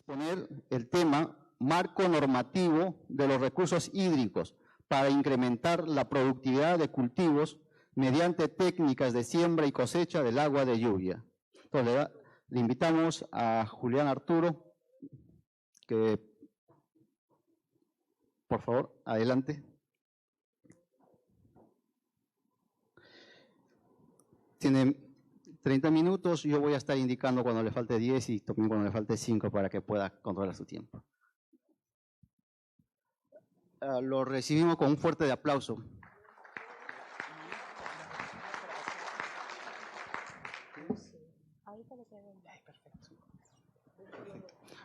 exponer el tema marco normativo de los recursos hídricos para incrementar la productividad de cultivos mediante técnicas de siembra y cosecha del agua de lluvia. Entonces, le invitamos a Julián Arturo, que por favor, adelante. Tiene 30 minutos, yo voy a estar indicando cuando le falte 10 y también cuando le falte 5 para que pueda controlar su tiempo. Lo recibimos con un fuerte aplauso.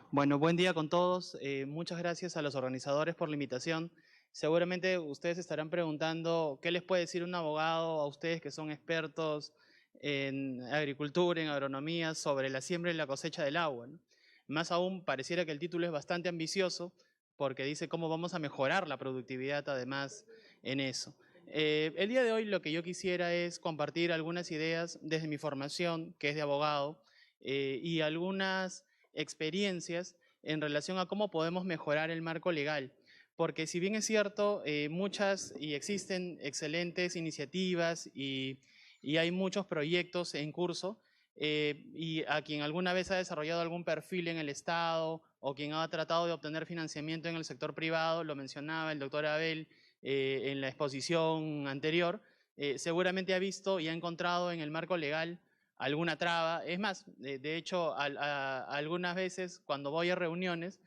Bueno, buen día con todos. Muchas gracias a los organizadores por la invitación. Seguramente ustedes estarán preguntando qué les puede decir un abogado a ustedes que son expertos en agricultura, en agronomía, sobre la siembra y la cosecha del agua, ¿no? Más aún, pareciera que el título es bastante ambicioso porque dice cómo vamos a mejorar la productividad además en eso. El día de hoy lo que yo quisiera es compartir algunas ideas desde mi formación, que es de abogado, y algunas experiencias en relación a cómo podemos mejorar el marco legal. Porque si bien es cierto, muchas y existen excelentes iniciativas y hay muchos proyectos en curso, y a quien alguna vez ha desarrollado algún perfil en el Estado o quien ha tratado de obtener financiamiento en el sector privado, lo mencionaba el doctor Abel en la exposición anterior, seguramente ha visto y ha encontrado en el marco legal alguna traba. Es más, de hecho, algunas veces cuando voy a reuniones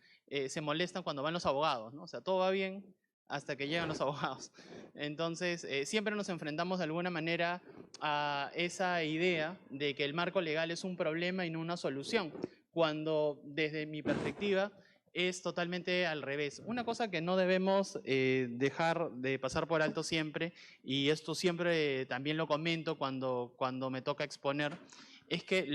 se molestan cuando van los abogados, ¿no? O sea, todo va bien hasta que llegan los abogados. Entonces, siempre nos enfrentamos de alguna manera a esa idea de que el marco legal es un problema y no una solución, cuando desde mi perspectiva es totalmente al revés. Una cosa que no debemos dejar de pasar por alto siempre, y esto siempre también lo comento cuando me toca exponer, es que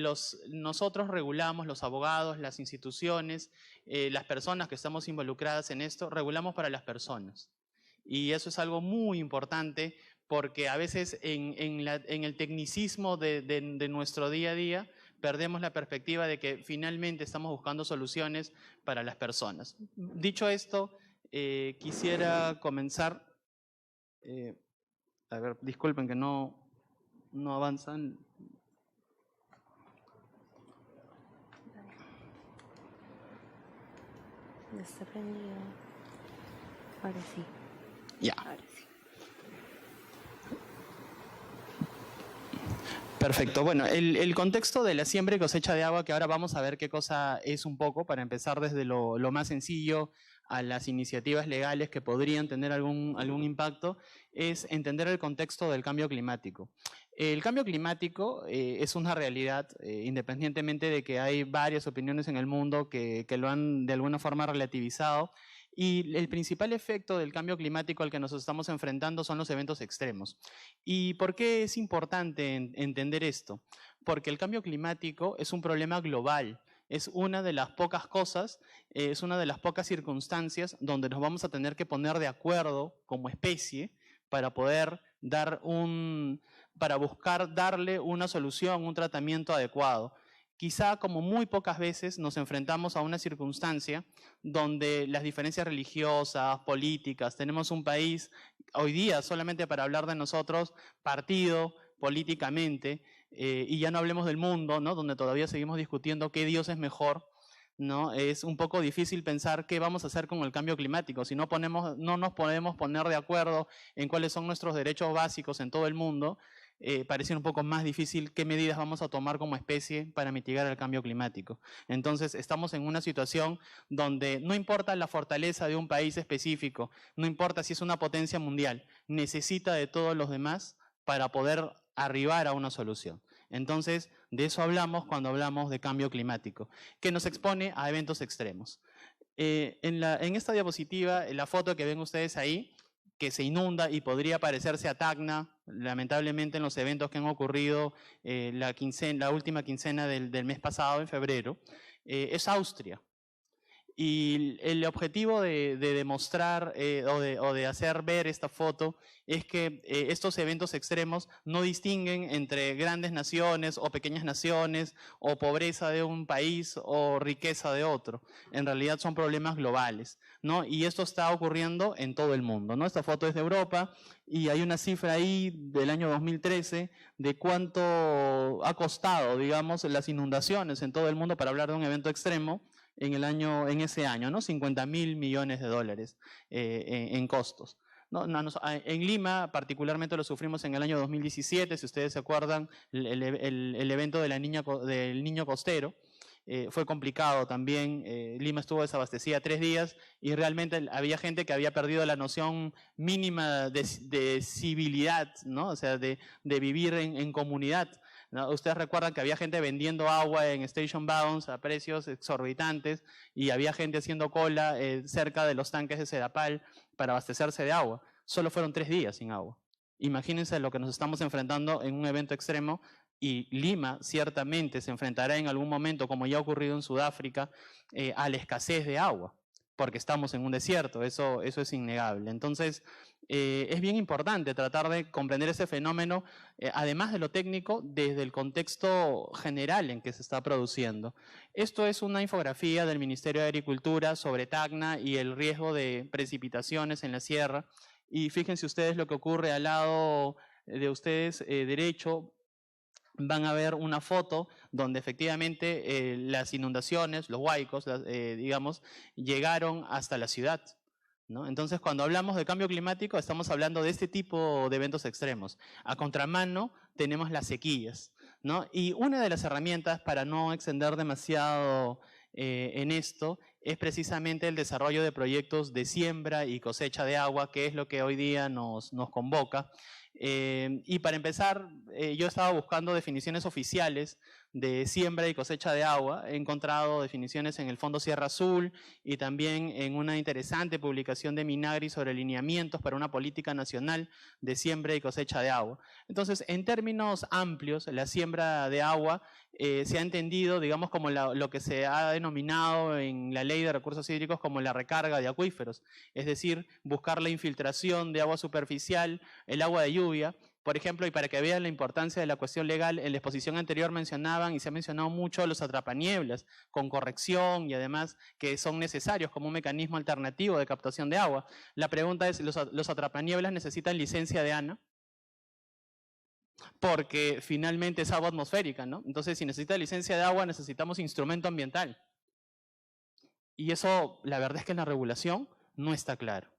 nosotros regulamos, los abogados, las instituciones, las personas que estamos involucradas en esto, regulamos para las personas. Y eso es algo muy importante porque a veces en el tecnicismo de nuestro día a día perdemos la perspectiva de que finalmente estamos buscando soluciones para las personas. Dicho esto, quisiera comenzar. A ver, disculpen que no avanzan. No está prendido. Ahora sí. Ya. Ahora sí. Perfecto. Bueno, el contexto de la siembra y cosecha de agua, que ahora vamos a ver qué cosa es un poco, para empezar desde lo más sencillo a las iniciativas legales que podrían tener algún impacto, es entender el contexto del cambio climático. El cambio climático es una realidad, independientemente de que hay varias opiniones en el mundo que lo han de alguna forma relativizado. Y el principal efecto del cambio climático al que nos estamos enfrentando son los eventos extremos. ¿Y por qué es importante entender esto? Porque el cambio climático es un problema global. Es una de las pocas cosas, es una de las pocas circunstancias donde nos vamos a tener que poner de acuerdo como especie para poder para buscar darle una solución, un tratamiento adecuado. Quizá como muy pocas veces nos enfrentamos a una circunstancia donde las diferencias religiosas, políticas, tenemos un país hoy día, solamente para hablar de nosotros, partido políticamente, y ya no hablemos del mundo, ¿no? Donde todavía seguimos discutiendo qué Dios es mejor, ¿no? Es un poco difícil pensar qué vamos a hacer con el cambio climático. Si no nos podemos poner de acuerdo en cuáles son nuestros derechos básicos en todo el mundo, pareciera un poco más difícil qué medidas vamos a tomar como especie para mitigar el cambio climático. Entonces, estamos en una situación donde no importa la fortaleza de un país específico, no importa si es una potencia mundial, necesita de todos los demás para poder arribar a una solución. Entonces, de eso hablamos cuando hablamos de cambio climático, que nos expone a eventos extremos. En esta diapositiva, la foto que ven ustedes ahí, que se inunda y podría parecerse a Tacna, lamentablemente en los eventos que han ocurrido la última quincena del mes pasado, en febrero, es Austria. Y el objetivo de demostrar o de hacer ver esta foto es que estos eventos extremos no distinguen entre grandes naciones o pequeñas naciones, o pobreza de un país o riqueza de otro. En realidad son problemas globales, ¿no? Y esto está ocurriendo en todo el mundo, ¿no? Esta foto es de Europa y hay una cifra ahí del año 2013 de cuánto ha costado, digamos, las inundaciones en todo el mundo, para hablar de un evento extremo, en ese año, ¿no? 50.000 millones de dólares en costos. En Lima, particularmente, lo sufrimos en el año 2017, si ustedes se acuerdan, el evento de del niño costero. Fue complicado también. Lima estuvo desabastecida 3 días y realmente había gente que había perdido la noción mínima de civilidad, ¿no? O sea, de vivir en comunidad, ¿no? Ustedes recuerdan que había gente vendiendo agua en station wagons a precios exorbitantes y había gente haciendo cola cerca de los tanques de Sedapal para abastecerse de agua. Solo fueron 3 días sin agua. Imagínense lo que nos estamos enfrentando en un evento extremo, y Lima ciertamente se enfrentará en algún momento, como ya ha ocurrido en Sudáfrica, a la escasez de agua, porque estamos en un desierto, eso es innegable. Entonces, es bien importante tratar de comprender ese fenómeno, además de lo técnico, desde el contexto general en que se está produciendo. Esto es una infografía del Ministerio de Agricultura sobre Tacna y el riesgo de precipitaciones en la sierra. Y fíjense ustedes lo que ocurre al lado de ustedes derecho. Van a ver una foto donde efectivamente las inundaciones, los huaicos, digamos, llegaron hasta la ciudad, ¿no? Entonces, cuando hablamos de cambio climático, estamos hablando de este tipo de eventos extremos. A contramano tenemos las sequías, ¿no? Y una de las herramientas, para no extender demasiado en esto, es precisamente el desarrollo de proyectos de siembra y cosecha de agua, que es lo que hoy día nos convoca. Y para empezar, yo estaba buscando definiciones oficiales de siembra y cosecha de agua. He encontrado definiciones en el Fondo Sierra Azul y también en una interesante publicación de Minagri sobre lineamientos para una política nacional de siembra y cosecha de agua. Entonces, en términos amplios, la siembra de agua se ha entendido, digamos, como lo que se ha denominado en la Ley de Recursos Hídricos como la recarga de acuíferos, es decir, buscar la infiltración de agua superficial, el agua de lluvia. Por ejemplo, y para que vean la importancia de la cuestión legal, en la exposición anterior mencionaban, y se ha mencionado mucho, los atrapanieblas con corrección y además que son necesarios como un mecanismo alternativo de captación de agua. La pregunta es, ¿los atrapanieblas necesitan licencia de ANA? Porque finalmente es agua atmosférica, ¿no? Entonces, si necesita licencia de agua, necesitamos instrumento ambiental. Y eso, la verdad es que en la regulación no está claro.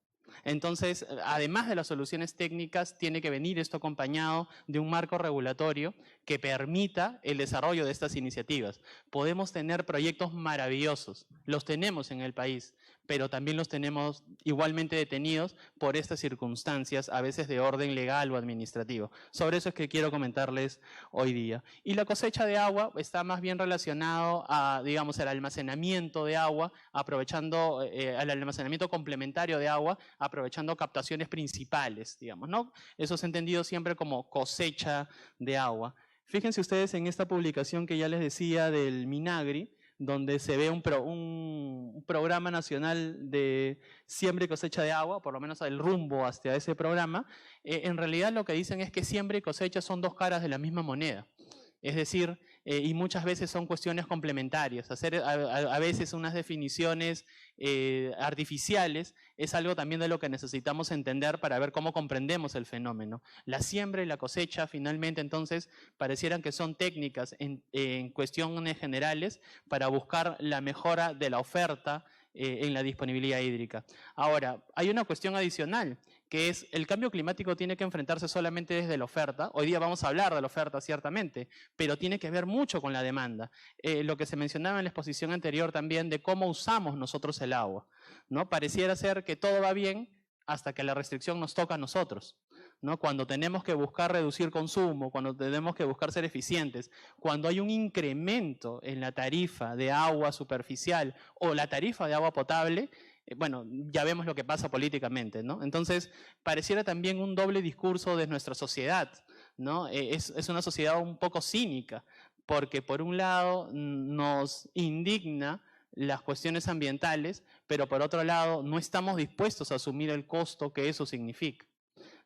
Entonces, además de las soluciones técnicas, tiene que venir esto acompañado de un marco regulatorio que permita el desarrollo de estas iniciativas. Podemos tener proyectos maravillosos, los tenemos en el país, pero también los tenemos igualmente detenidos por estas circunstancias, a veces de orden legal o administrativo. Sobre eso es que quiero comentarles hoy día. Y la cosecha de agua está más bien relacionado a, digamos, al almacenamiento de agua, aprovechando al almacenamiento complementario de agua, aprovechando captaciones principales, digamos, ¿no? Eso es entendido siempre como cosecha de agua. Fíjense ustedes en esta publicación que ya les decía del Minagri, donde se ve un programa nacional de siembra y cosecha de agua, por lo menos el rumbo hacia ese programa. En realidad lo que dicen es que siembra y cosecha son dos caras de la misma moneda. Es decir, y muchas veces son cuestiones complementarias. Hacer a veces unas definiciones artificiales es algo también de lo que necesitamos entender para ver cómo comprendemos el fenómeno. La siembra y la cosecha finalmente entonces parecieran que son técnicas en cuestiones generales para buscar la mejora de la oferta en la disponibilidad hídrica. Ahora, hay una cuestión adicional, que es el cambio climático tiene que enfrentarse solamente desde la oferta. Hoy día vamos a hablar de la oferta, ciertamente, pero tiene que ver mucho con la demanda. Lo que se mencionaba en la exposición anterior también de cómo usamos nosotros el agua, ¿no? Pareciera ser que todo va bien hasta que la restricción nos toca a nosotros, ¿no? Cuando tenemos que buscar reducir consumo, cuando tenemos que buscar ser eficientes, cuando hay un incremento en la tarifa de agua superficial o la tarifa de agua potable, bueno, ya vemos lo que pasa políticamente, ¿no? Entonces, pareciera también un doble discurso de nuestra sociedad, ¿no? Es una sociedad un poco cínica, porque por un lado nos indigna las cuestiones ambientales, pero por otro lado no estamos dispuestos a asumir el costo que eso significa,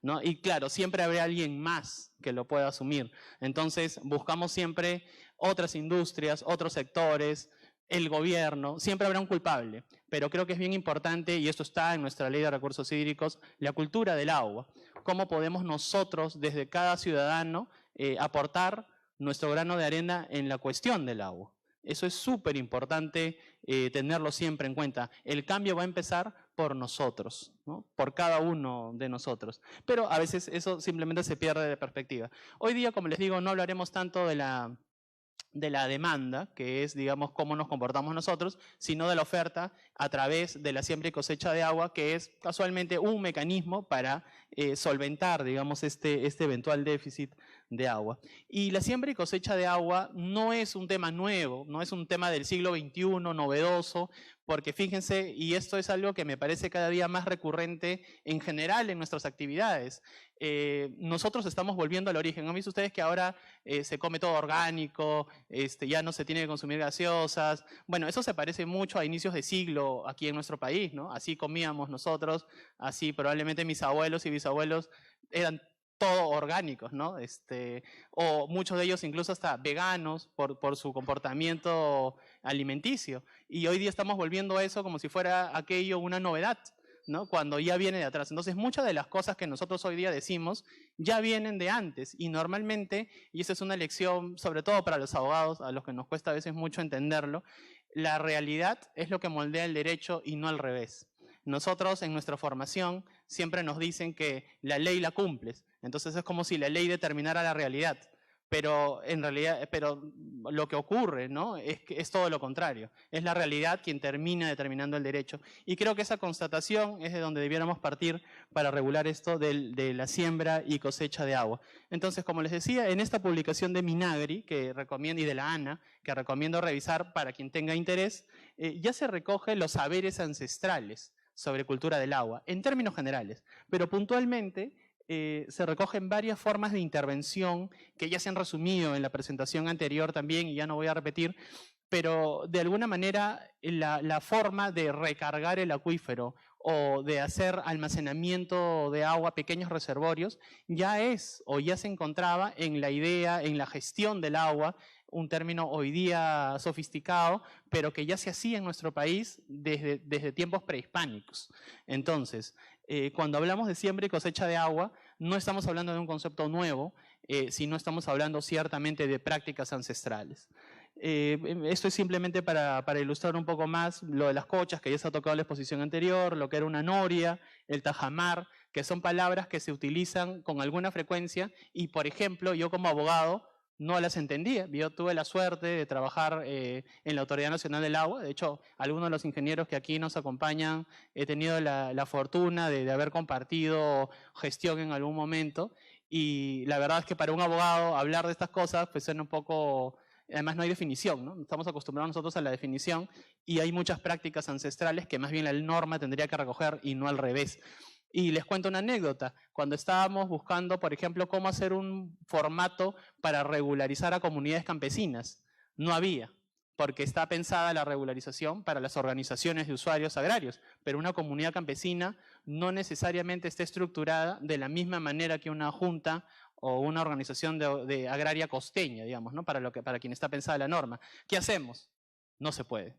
¿no? Y claro, siempre habrá alguien más que lo pueda asumir. Entonces buscamos siempre otras industrias, otros sectores, el gobierno, siempre habrá un culpable. Pero creo que es bien importante, y esto está en nuestra ley de recursos hídricos, la cultura del agua. Cómo podemos nosotros, desde cada ciudadano, aportar nuestro grano de arena en la cuestión del agua. Eso es súper importante tenerlo siempre en cuenta. El cambio va a empezar por nosotros, ¿no? Por cada uno de nosotros. Pero a veces eso simplemente se pierde de perspectiva. Hoy día, como les digo, no hablaremos tanto de la demanda, que es, digamos, cómo nos comportamos nosotros, sino de la oferta a través de la siembra y cosecha de agua, que es casualmente un mecanismo para solventar, digamos, este eventual déficit de agua. Y la siembra y cosecha de agua no es un tema nuevo, no es un tema del siglo XXI, novedoso, porque fíjense, y esto es algo que me parece cada día más recurrente en general en nuestras actividades, nosotros estamos volviendo al origen. ¿Han visto ustedes que ahora se come todo orgánico, ya no se tiene que consumir gaseosas? Bueno, eso se parece mucho a inicios de siglo aquí en nuestro país, ¿no? Así comíamos nosotros, así probablemente mis abuelos y bisabuelos eran todo orgánicos, ¿no? O muchos de ellos incluso hasta veganos por su comportamiento alimenticio. Y hoy día estamos volviendo a eso como si fuera aquello una novedad, ¿no? Cuando ya viene de atrás. Entonces, muchas de las cosas que nosotros hoy día decimos ya vienen de antes. Y normalmente, y esa es una lección, sobre todo para los abogados, a los que nos cuesta a veces mucho entenderlo, la realidad es lo que moldea el derecho y no al revés. Nosotros en nuestra formación siempre nos dicen que la ley la cumples. Entonces es como si la ley determinara la realidad. Pero en realidad, lo que ocurre, ¿no? Es que es todo lo contrario. Es la realidad quien termina determinando el derecho. Y creo que esa constatación es de donde debiéramos partir para regular esto de la siembra y cosecha de agua. Entonces, como les decía, en esta publicación de Minagri, que recomiendo, y de la ANA, que recomiendo revisar para quien tenga interés, ya se recogen los saberes ancestrales sobre cultura del agua, en términos generales, pero puntualmente se recogen varias formas de intervención que ya se han resumido en la presentación anterior también, y ya no voy a repetir, pero de alguna manera la forma de recargar el acuífero o de hacer almacenamiento de agua, pequeños reservorios, ya es o ya se encontraba en la idea, en la gestión del agua, un término hoy día sofisticado, pero que ya se hacía en nuestro país desde tiempos prehispánicos. Entonces, cuando hablamos de siembra y cosecha de agua, no estamos hablando de un concepto nuevo, sino estamos hablando ciertamente de prácticas ancestrales. Esto es simplemente para ilustrar un poco más lo de las cochas, que ya se ha tocado en la exposición anterior, lo que era una noria, el tajamar, que son palabras que se utilizan con alguna frecuencia y, por ejemplo, yo como abogado no las entendía. Yo tuve la suerte de trabajar en la Autoridad Nacional del Agua. De hecho, algunos de los ingenieros que aquí nos acompañan, he tenido la fortuna de haber compartido gestión en algún momento. Y la verdad es que para un abogado hablar de estas cosas, pues suena un poco... Además no hay definición, ¿no? Estamos acostumbrados nosotros a la definición y hay muchas prácticas ancestrales que más bien la norma tendría que recoger y no al revés. Y les cuento una anécdota. Cuando estábamos buscando, por ejemplo, cómo hacer un formato para regularizar a comunidades campesinas, no había, porque está pensada la regularización para las organizaciones de usuarios agrarios, pero una comunidad campesina no necesariamente está estructurada de la misma manera que una junta o una organización de agraria costeña, digamos, ¿no? Para quien está pensada la norma. ¿Qué hacemos? No se puede.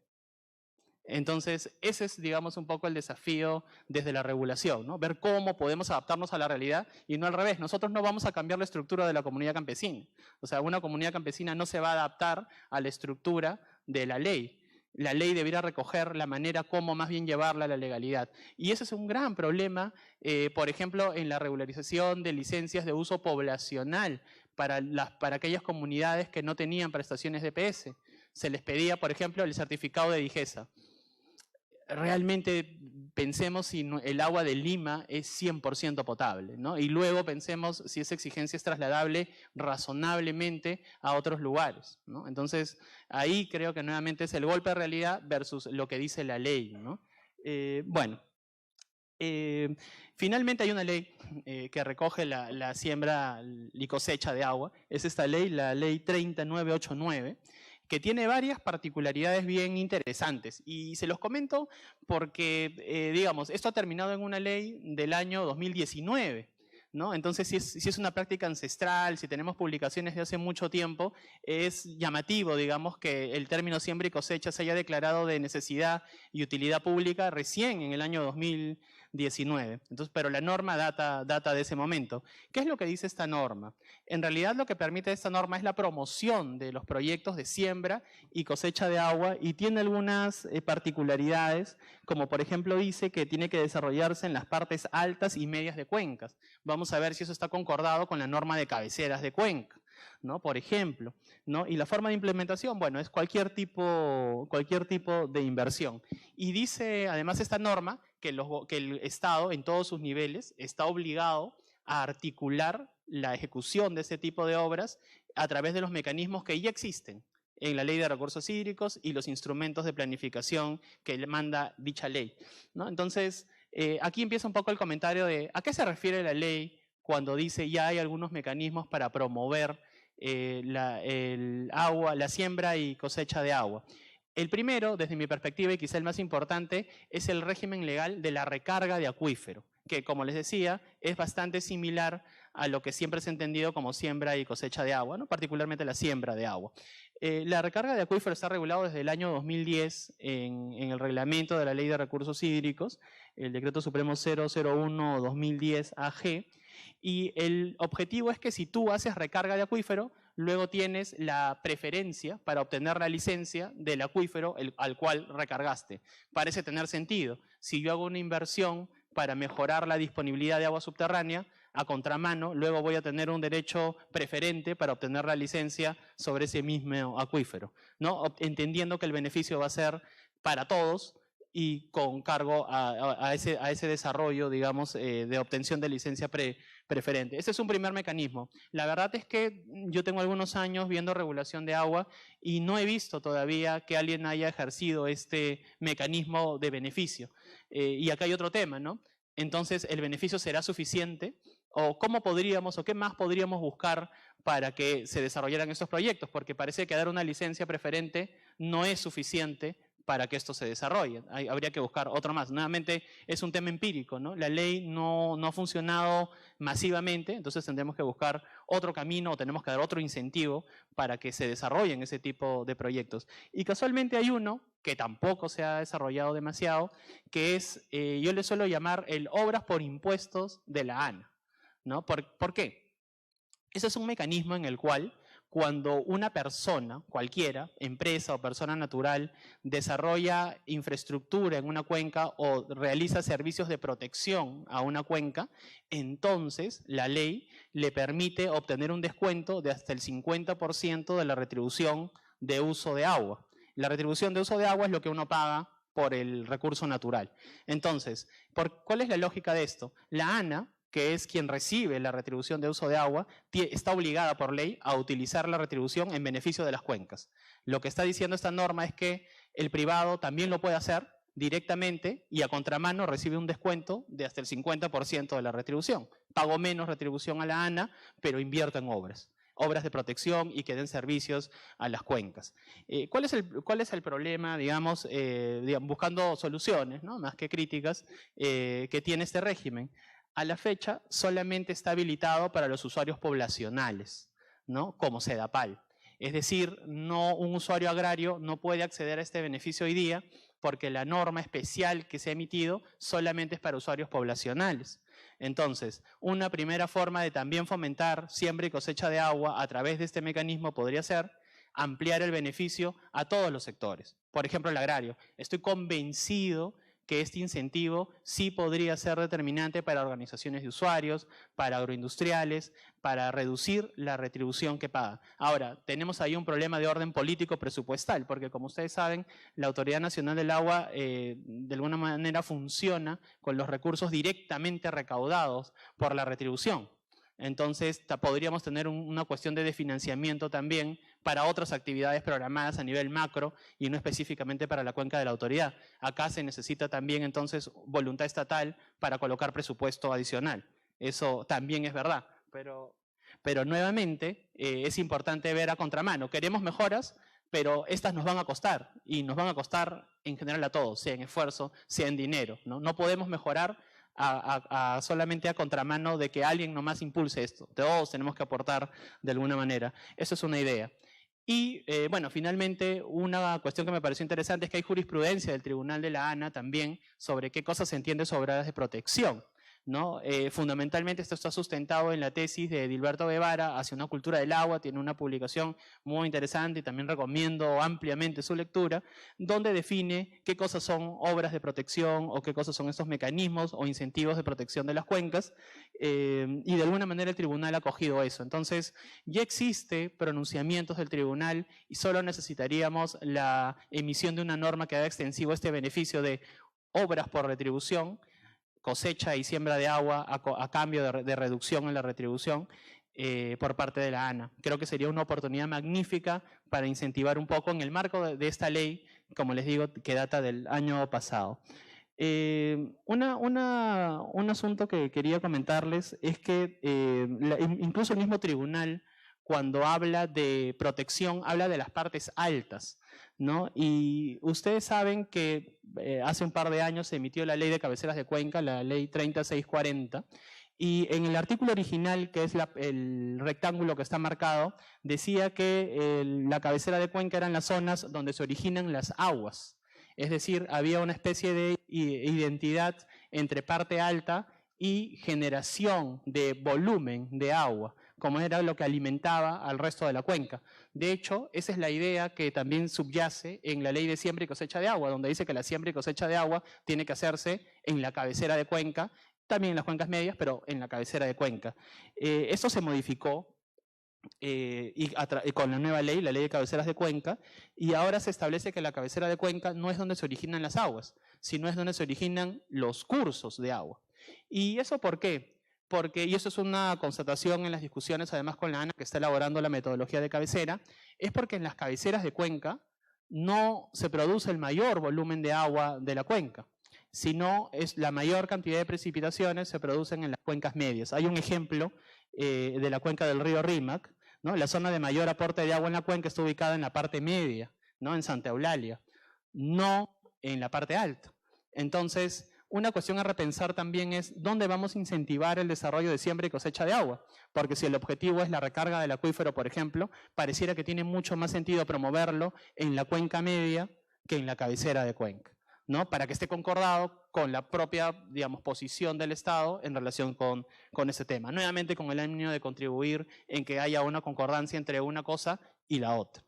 Entonces, ese es, digamos, un poco el desafío desde la regulación, ¿no? Ver cómo podemos adaptarnos a la realidad y no al revés. Nosotros no vamos a cambiar la estructura de la comunidad campesina. O sea, una comunidad campesina no se va a adaptar a la estructura de la ley. La ley debería recoger la manera como más bien llevarla a la legalidad. Y ese es un gran problema, por ejemplo, en la regularización de licencias de uso poblacional para aquellas comunidades que no tenían prestaciones de PS. Se les pedía, por ejemplo, el certificado de Digesa. Realmente pensemos si el agua de Lima es 100% potable, ¿no? Y luego pensemos si esa exigencia es trasladable razonablemente a otros lugares, ¿no? Entonces, ahí creo que nuevamente es el golpe de realidad versus lo que dice la ley, ¿no? Finalmente hay una ley que recoge la siembra y cosecha de agua. Es esta ley, la ley 3989, que tiene varias particularidades bien interesantes. Y se los comento porque, digamos, esto ha terminado en una ley del año 2019. ¿No? Entonces, si es una práctica ancestral, si tenemos publicaciones de hace mucho tiempo, es llamativo, digamos, que el término siembra y cosecha se haya declarado de necesidad y utilidad pública recién en el año 2019. Entonces, pero la norma data de ese momento. ¿Qué es lo que dice esta norma? En realidad, lo que permite esta norma es la promoción de los proyectos de siembra y cosecha de agua y tiene algunas particularidades, como por ejemplo dice que tiene que desarrollarse en las partes altas y medias de cuencas. Vamos a ver si eso está concordado con la norma de cabeceras de cuenca, ¿no? Por ejemplo, ¿no? Y la forma de implementación, bueno, es cualquier tipo de inversión. Y dice además esta norma que el Estado en todos sus niveles está obligado a articular la ejecución de ese tipo de obras a través de los mecanismos que ya existen en la Ley de Recursos Hídricos y los instrumentos de planificación que le manda dicha ley, ¿no? Entonces, aquí empieza un poco el comentario de ¿a qué se refiere la ley cuando dice ya hay algunos mecanismos para promover la siembra y cosecha de agua? El primero, desde mi perspectiva y quizá el más importante, es el régimen legal de la recarga de acuífero, que como les decía, es bastante similar a lo que siempre se ha entendido como siembra y cosecha de agua, ¿no? Particularmente la siembra de agua. La recarga de acuífero está regulado desde el año 2010 en el reglamento de la Ley de Recursos Hídricos, el Decreto Supremo 001/2010 AG, y el objetivo es que si tú haces recarga de acuífero, luego tienes la preferencia para obtener la licencia del acuífero al cual recargaste. Parece tener sentido. Si yo hago una inversión para mejorar la disponibilidad de agua subterránea, a contramano, luego voy a tener un derecho preferente para obtener la licencia sobre ese mismo acuífero, ¿no? Entendiendo que el beneficio va a ser para todos y con cargo a ese desarrollo, digamos, de obtención de licencia preferente. Ese es un primer mecanismo. La verdad es que yo tengo algunos años viendo regulación de agua y no he visto todavía que alguien haya ejercido este mecanismo de beneficio. Y acá hay otro tema, ¿no? Entonces, ¿el beneficio será suficiente? ¿O cómo podríamos, o qué más podríamos buscar para que se desarrollaran estos proyectos? Porque parece que dar una licencia preferente no es suficiente para que esto se desarrolle. Habría que buscar otro más. Nuevamente, es un tema empírico, ¿no? La ley no ha funcionado masivamente, entonces tendremos que buscar otro camino o tenemos que dar otro incentivo para que se desarrollen ese tipo de proyectos. Y casualmente hay uno que tampoco se ha desarrollado demasiado, que es, yo le suelo llamar el obras por impuestos de la ANA, ¿no? ¿Por qué? Ese es un mecanismo en el cual cuando una persona, cualquiera, empresa o persona natural, desarrolla infraestructura en una cuenca o realiza servicios de protección a una cuenca, entonces la ley le permite obtener un descuento de hasta el 50% de la retribución de uso de agua. La retribución de uso de agua es lo que uno paga por el recurso natural. Entonces, ¿cuál es la lógica de esto? La ANA, que es quien recibe la retribución de uso de agua, está obligada por ley a utilizar la retribución en beneficio de las cuencas. Lo que está diciendo esta norma es que el privado también lo puede hacer directamente y a contramano recibe un descuento de hasta el 50% de la retribución. Pago menos retribución a la ANA, pero invierto en obras de protección y que den servicios a las cuencas. ¿Cuál es el problema, digamos, buscando soluciones, ¿no? Más que críticas, que tiene este régimen? A la fecha solamente está habilitado para los usuarios poblacionales, ¿no? Como Sedapal. Es decir, un usuario agrario no puede acceder a este beneficio hoy día porque la norma especial que se ha emitido solamente es para usuarios poblacionales. Entonces, una primera forma de también fomentar siembra y cosecha de agua a través de este mecanismo podría ser ampliar el beneficio a todos los sectores. Por ejemplo, el agrario. Estoy convencido que este incentivo sí podría ser determinante para organizaciones de usuarios, para agroindustriales, para reducir la retribución que pagan. Ahora, tenemos ahí un problema de orden político presupuestal, porque como ustedes saben, la Autoridad Nacional del Agua de alguna manera funciona con los recursos directamente recaudados por la retribución. Entonces, podríamos tener una cuestión de desfinanciamiento también para otras actividades programadas a nivel macro y no específicamente para la cuenca de la autoridad. Acá se necesita también, entonces, voluntad estatal para colocar presupuesto adicional. Eso también es verdad, pero nuevamente es importante ver a contramano. Queremos mejoras, pero estas nos van a costar, y nos van a costar en general a todos, sea en esfuerzo, sea en dinero, ¿no? No podemos mejorar solamente a contramano de que alguien nomás impulse esto. Todos tenemos que aportar de alguna manera. Eso es una idea. Y bueno, finalmente una cuestión que me pareció interesante es que hay jurisprudencia del Tribunal de la ANA también sobre qué cosas se entiende sobre áreas de protección, ¿no? Fundamentalmente esto está sustentado en la tesis de Edilberto Guevara hacia una cultura del agua, tiene una publicación muy interesante y también recomiendo ampliamente su lectura, donde define qué cosas son obras de protección o qué cosas son estos mecanismos o incentivos de protección de las cuencas, y de alguna manera el tribunal ha acogido eso. Entonces ya existe pronunciamientos del tribunal y solo necesitaríamos la emisión de una norma que haga extensivo este beneficio de obras por retribución, cosecha y siembra de agua a cambio de reducción en la retribución por parte de la ANA. Creo que sería una oportunidad magnífica para incentivar un poco en el marco de esta ley, como les digo, que data del año pasado. Un asunto que quería comentarles es que incluso el mismo tribunal, cuando habla de protección, habla de las partes altas, ¿no? Y ustedes saben que hace un par de años se emitió la ley de cabeceras de cuenca, la ley 3640, y en el artículo original, que es el rectángulo que está marcado, decía que la cabecera de cuenca eran las zonas donde se originan las aguas. Es decir, había una especie de identidad entre parte alta y generación de volumen de agua, como era lo que alimentaba al resto de la cuenca. De hecho, esa es la idea que también subyace en la ley de siembra y cosecha de agua, donde dice que la siembra y cosecha de agua tiene que hacerse en la cabecera de cuenca, también en las cuencas medias, pero en la cabecera de cuenca. Esto se modificó y con la nueva ley, la ley de cabeceras de cuenca, y ahora se establece que la cabecera de cuenca no es donde se originan las aguas, sino es donde se originan los cursos de agua. ¿Y eso por qué? Porque, y eso es una constatación en las discusiones, además con la ANA, que está elaborando la metodología de cabecera, es porque en las cabeceras de cuenca no se produce el mayor volumen de agua de la cuenca, sino es la mayor cantidad de precipitaciones se producen en las cuencas medias. Hay un ejemplo de la cuenca del río Rímac, ¿no? La zona de mayor aporte de agua en la cuenca está ubicada en la parte media, ¿no? En Santa Eulalia, no en la parte alta. Entonces, una cuestión a repensar también es dónde vamos a incentivar el desarrollo de siembra y cosecha de agua, porque si el objetivo es la recarga del acuífero, por ejemplo, pareciera que tiene mucho más sentido promoverlo en la cuenca media que en la cabecera de cuenca, ¿no? Para que esté concordado con la propia, digamos, posición del Estado en relación con ese tema. Nuevamente con el ánimo de contribuir en que haya una concordancia entre una cosa y la otra,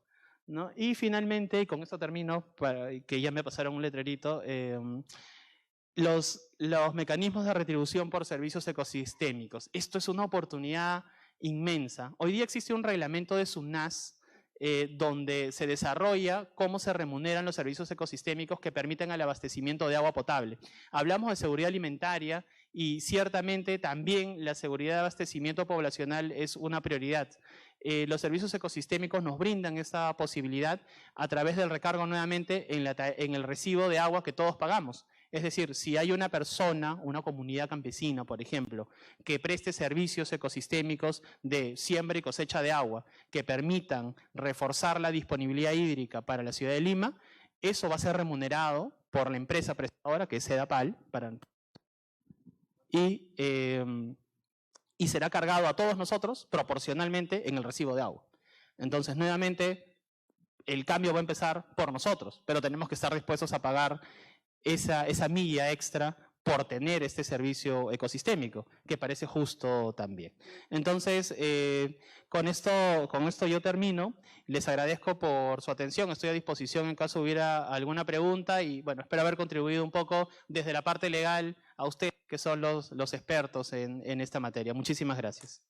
¿no? Y finalmente, y con esto termino, que ya me pasaron un letrerito, los mecanismos de retribución por servicios ecosistémicos. Esto es una oportunidad inmensa. Hoy día existe un reglamento de SUNAS donde se desarrolla cómo se remuneran los servicios ecosistémicos que permiten el abastecimiento de agua potable. Hablamos de seguridad alimentaria y ciertamente también la seguridad de abastecimiento poblacional es una prioridad. Los servicios ecosistémicos nos brindan esta posibilidad a través del recargo nuevamente en el recibo de agua que todos pagamos. Es decir, si hay una persona, una comunidad campesina, por ejemplo, que preste servicios ecosistémicos de siembra y cosecha de agua que permitan reforzar la disponibilidad hídrica para la ciudad de Lima, eso va a ser remunerado por la empresa prestadora, que es Sedapal, y será cargado a todos nosotros proporcionalmente en el recibo de agua. Entonces, nuevamente, el cambio va a empezar por nosotros, pero tenemos que estar dispuestos a pagar esa milla extra por tener este servicio ecosistémico, que parece justo también. Entonces, con esto yo termino. Les agradezco por su atención. Estoy a disposición en caso hubiera alguna pregunta y, bueno, espero haber contribuido un poco desde la parte legal a ustedes, que son los expertos en esta materia. Muchísimas gracias.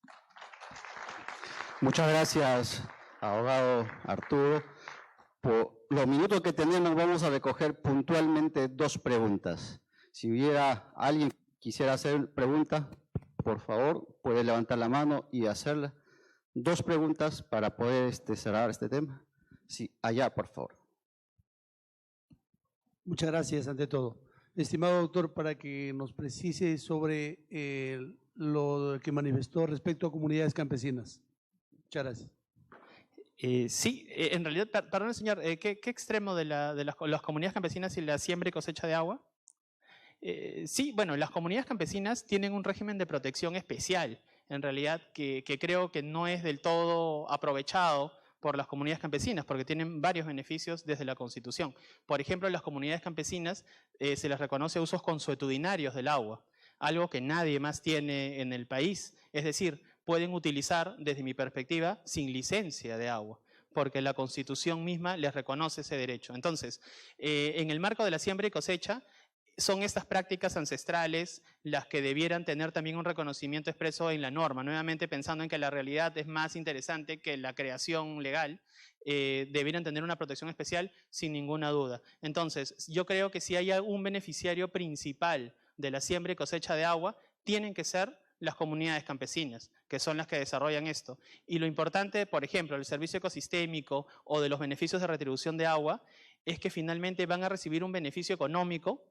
Muchas gracias, abogado Arturo. Por los minutos que tenemos vamos a recoger puntualmente 2 preguntas. Si hubiera alguien que quisiera hacer pregunta, por favor, puede levantar la mano y hacerla. 2 preguntas para poder cerrar este tema. Sí, allá, por favor. Muchas gracias, ante todo. Estimado doctor, para que nos precise sobre lo que manifestó respecto a comunidades campesinas. Muchas gracias. Sí, en realidad, perdón señor, ¿qué extremo de las comunidades campesinas y la siembra y cosecha de agua? Sí, bueno, las comunidades campesinas tienen un régimen de protección especial, en realidad, que creo que no es del todo aprovechado por las comunidades campesinas, porque tienen varios beneficios desde la Constitución. Por ejemplo, las comunidades campesinas se les reconoce usos consuetudinarios del agua, algo que nadie más tiene en el país. Es decir, pueden utilizar, desde mi perspectiva, sin licencia de agua, porque la Constitución misma les reconoce ese derecho. Entonces, en el marco de la siembra y cosecha, son estas prácticas ancestrales las que debieran tener también un reconocimiento expreso en la norma. Nuevamente pensando en que la realidad es más interesante que la creación legal, debieran tener una protección especial sin ninguna duda. Entonces, yo creo que si hay un beneficiario principal de la siembra y cosecha de agua, tienen que ser las comunidades campesinas, que son las que desarrollan esto. Y lo importante, por ejemplo, del servicio ecosistémico o de los beneficios de retribución de agua, es que finalmente van a recibir un beneficio económico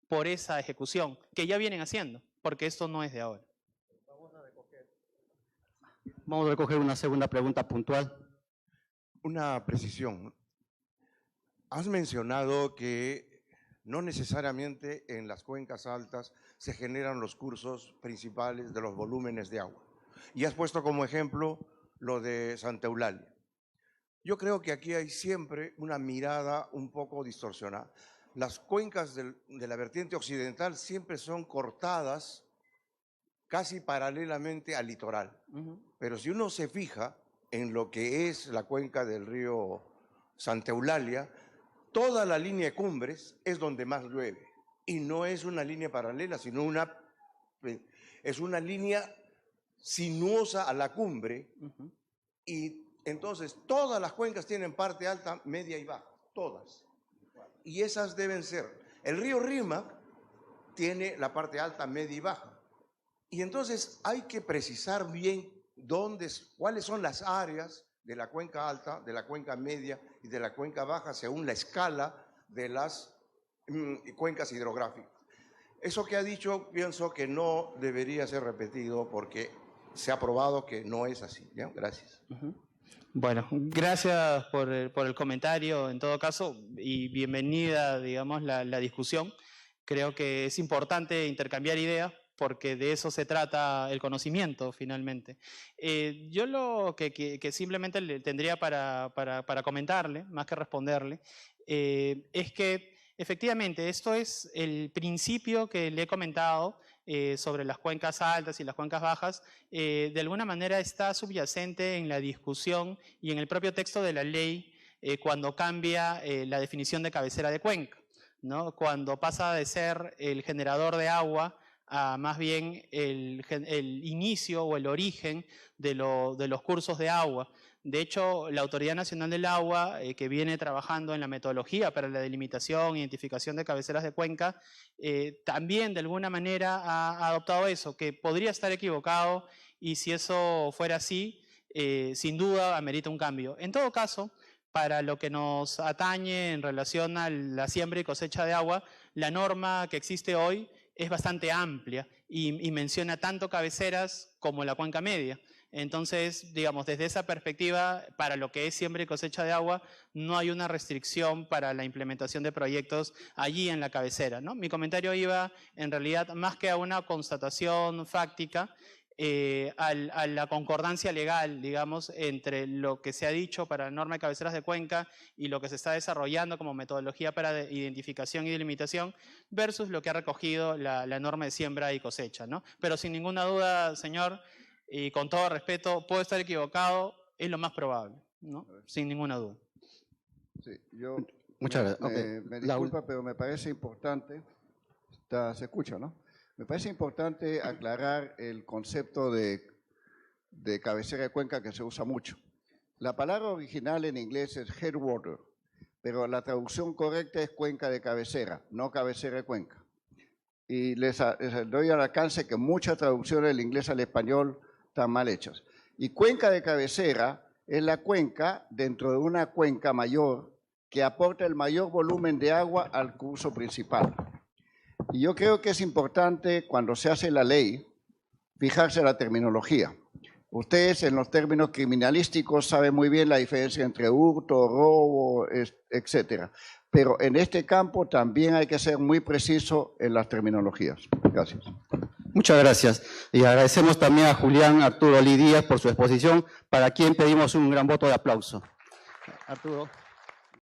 por esa ejecución, que ya vienen haciendo, porque esto no es de ahora. Vamos a recoger una segunda pregunta puntual. Una precisión. Has mencionado que no necesariamente en las cuencas altas se generan los cursos principales de los volúmenes de agua. Y has puesto como ejemplo lo de Santa Eulalia. Yo creo que aquí hay siempre una mirada un poco distorsionada. Las cuencas de la vertiente occidental siempre son cortadas casi paralelamente al litoral. Pero si uno se fija en lo que es la cuenca del río Santa Eulalia, toda la línea de cumbres es donde más llueve. Y no es una línea paralela, sino es una línea sinuosa a la cumbre. Y entonces todas las cuencas tienen parte alta, media y baja, todas. Y esas deben ser. El río Rímac tiene la parte alta, media y baja. Y entonces hay que precisar bien cuáles son las áreas de la cuenca alta, de la cuenca media y de la cuenca baja según la escala de las cuencas hidrográficas. Eso que ha dicho pienso que no debería ser repetido porque se ha probado que no es así. ¿Ya? Gracias. Bueno, gracias por el comentario en todo caso y bienvenida, digamos, la discusión. Creo que es importante intercambiar ideas porque de eso se trata el conocimiento finalmente. Yo lo que simplemente le tendría para comentarle, más que responderle, es que efectivamente esto es el principio que le he comentado sobre las cuencas altas y las cuencas bajas, de alguna manera está subyacente en la discusión y en el propio texto de la ley cuando cambia la definición de cabecera de cuenca, ¿no? Cuando pasa de ser el generador de agua a más bien el inicio o el origen de los cursos de agua. De hecho, la Autoridad Nacional del Agua, que viene trabajando en la metodología para la delimitación e identificación de cabeceras de cuenca, también de alguna manera ha adoptado eso, que podría estar equivocado y si eso fuera así, sin duda amerita un cambio. En todo caso, para lo que nos atañe en relación a la siembra y cosecha de agua, la norma que existe hoy es bastante amplia y menciona tanto cabeceras como la cuenca media. Entonces, digamos, desde esa perspectiva, para lo que es siembra y cosecha de agua, no hay una restricción para la implementación de proyectos allí en la cabecera, ¿no? Mi comentario iba, en realidad, más que a una constatación fáctica, a la concordancia legal, digamos, entre lo que se ha dicho para la norma de cabeceras de cuenca y lo que se está desarrollando como metodología para identificación y delimitación versus lo que ha recogido la norma de siembra y cosecha, ¿no? Pero sin ninguna duda, señor, y con todo respeto, puedo estar equivocado, es lo más probable, ¿no? Sin ninguna duda. Sí, yo Muchas gracias. me disculpa, pero me parece importante, se escucha, ¿no? Me parece importante aclarar el concepto de cabecera de cuenca que se usa mucho. La palabra original en inglés es headwater, pero la traducción correcta es cuenca de cabecera, no cabecera de cuenca. Y les doy al alcance que muchas traducciones del inglés al español están mal hechas. Y cuenca de cabecera es la cuenca dentro de una cuenca mayor que aporta el mayor volumen de agua al curso principal. Y yo creo que es importante cuando se hace la ley fijarse la terminología. Ustedes en los términos criminalísticos saben muy bien la diferencia entre hurto, robo, etcétera. Pero en este campo también hay que ser muy preciso en las terminologías. Gracias. Muchas gracias. Y agradecemos también a Julián Arturo Lee Díaz por su exposición, para quien pedimos un gran voto de aplauso. Arturo.